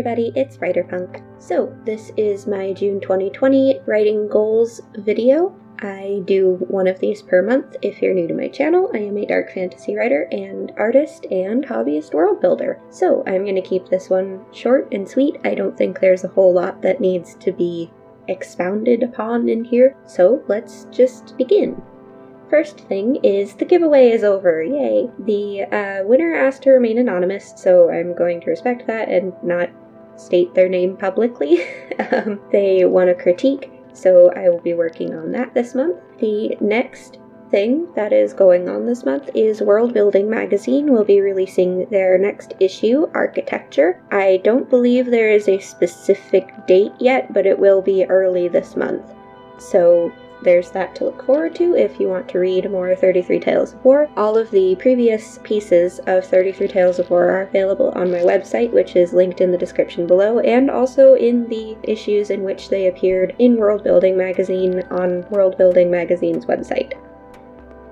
everybody, it's WriterPunk. So, this is my June 2020 writing goals video. I do one of these per month. If you're new to my channel, I am a dark fantasy writer and artist and hobbyist world builder. So, I'm going to keep this one short and sweet. I don't think there's a whole lot that needs to be expounded upon in here, so let's just begin. First thing is the giveaway is over, yay! The winner asked to remain anonymous, so I'm going to respect that and not state their name publicly. They want a critique, so I will be working on that this month. The next thing that is going on this month is World Building Magazine will be releasing their next issue, Architecture. I don't believe there is a specific date yet, but it will be early this month. So there's that to look forward to if you want to read more 33 Tales of War. All of the previous pieces of 33 Tales of War are available on my website, which is linked in the description below, and also in the issues in which they appeared in World Building Magazine on World Building Magazine's website.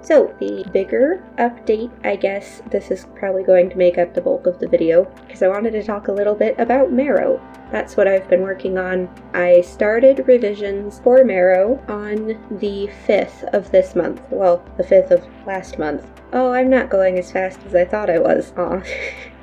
So, the bigger update, I guess this is probably going to make up the bulk of the video, because I wanted to talk a little bit about Marrow. That's what I've been working on. I started revisions for Marrow on the 5th of this month. Well, the 5th of last month. Oh, I'm not going as fast as I thought I was. Aw.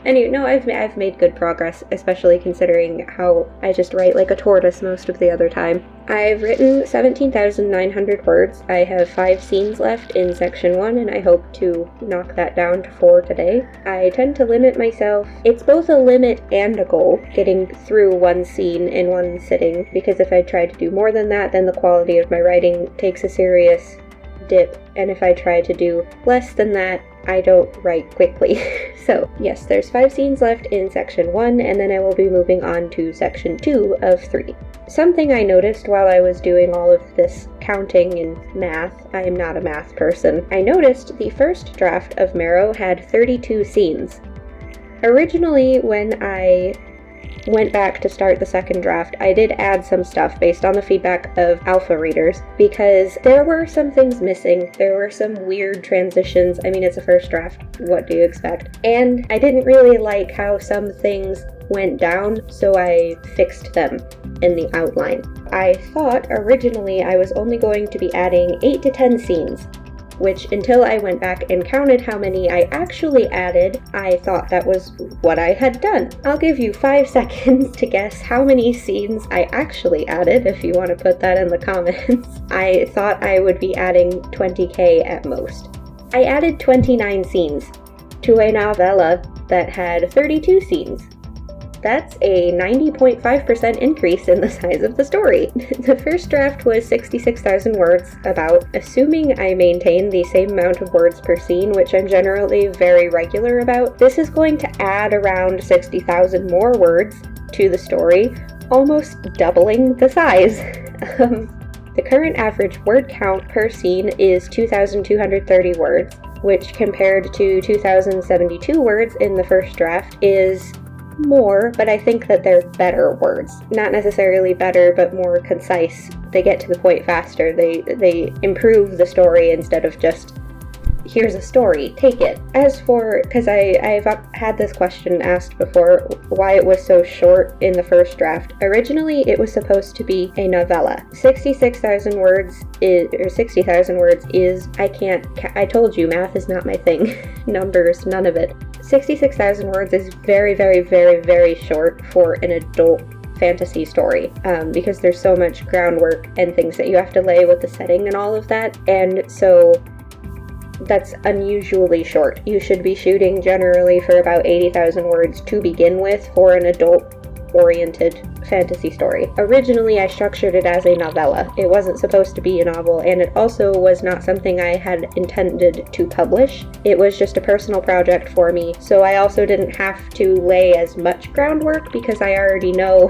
Anyway, no, I've made good progress, especially considering how I just write like a tortoise most of the other time. I've written 17,900 words. I have 5 scenes left in section 1, and I hope to knock that down to 4 today. I tend to limit myself. It's both a limit and a goal, getting through one scene in one sitting, because if I try to do more than that, then the quality of my writing takes a serious dip, and if I try to do less than that, I don't write quickly. So, yes, there's 5 scenes left in section 1, and then I will be moving on to section 2 of 3. Something I noticed while I was doing all of this counting and math, I am not a math person, I noticed the first draft of Marrow had 32 scenes. Originally, when I went back to start the second draft, I did add some stuff based on the feedback of alpha readers, because there were some things missing. There were some weird transitions. I mean, it's a first draft, what do you expect? And I didn't really like how some things went down, so I fixed them in the outline. I thought originally I was only going to be adding 8 to 10 scenes, which until I went back and counted how many I actually added, I thought that was what I had done. I'll give you 5 seconds to guess how many scenes I actually added, if you want to put that in the comments. I thought I would be adding 20k at most. I added 29 scenes to a novella that had 32 scenes. That's a 90.5% increase in the size of the story. The first draft was 66,000 words, about, assuming I maintain the same amount of words per scene, which I'm generally very regular about. This is going to add around 60,000 more words to the story, almost doubling the size. The current average word count per scene is 2,230 words, which compared to 2,072 words in the first draft is more, but I think that they're better words. Not necessarily better, but more concise. They get to the point faster. They improve the story instead of just, here's a story, take it. As for, because I've had this question asked before, why it was so short in the first draft. Originally, it was supposed to be a novella. 66,000 words is, or 60,000 words is, I told you, math is not my thing. Numbers, none of it. 66,000 words is very, very, very, very short for an adult fantasy story, because there's so much groundwork and things that you have to lay with the setting and all of that, and so that's unusually short. You should be shooting generally for about 80,000 words to begin with for an adult-oriented fantasy story. Originally, I structured it as a novella. It wasn't supposed to be a novel, and it also was not something I had intended to publish. It was just a personal project for me, so I also didn't have to lay as much groundwork because I already know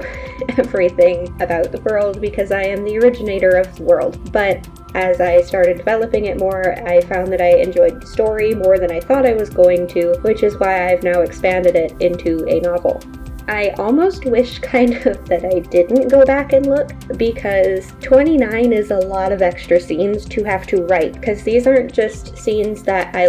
everything about the world because I am the originator of the world. But as I started developing it more, I found that I enjoyed the story more than I thought I was going to, which is why I've now expanded it into a novel. I almost wish kind of that I didn't go back and look, because 29 is a lot of extra scenes to have to write, because these aren't just scenes that I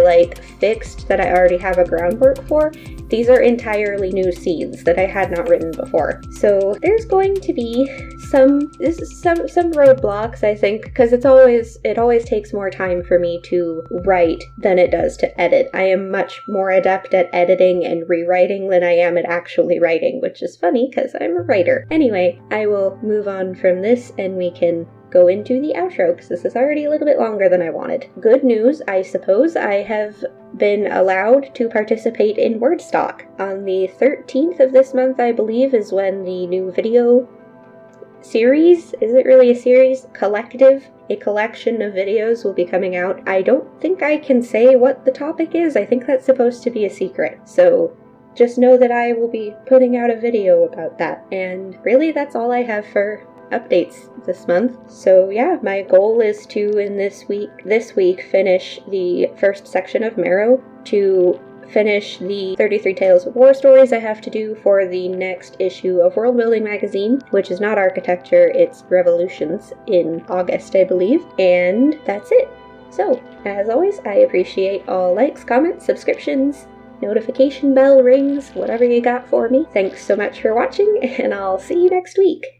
fixed that I already have a groundwork for. these are entirely new scenes that I had not written before. So there's going to be some roadblocks, I think, because it always takes more time for me to write than it does to edit. I am much more adept at editing and rewriting than I am at actually writing, which is funny because I'm a writer. Anyway, I will move on from this and we can go into the outro because this is already a little bit longer than I wanted. Good news, I suppose. I have been allowed to participate in Wordstock. On the 13th of this month, I believe, is when the new video series, is it really a series? Collective, a collection of videos will be coming out. I don't think I can say what the topic is. I think that's supposed to be a secret. So just know that I will be putting out a video about that. And really, that's all I have for updates this month. So yeah, my goal is to, in this week, finish the first section of Marrow, to finish the 33 Tales of War stories I have to do for the next issue of World Building Magazine, which is not architecture, it's revolutions, in August, I believe. And that's it. So, as always, I appreciate all likes, comments, subscriptions, notification bell rings, whatever you got for me. Thanks so much for watching, and I'll see you next week.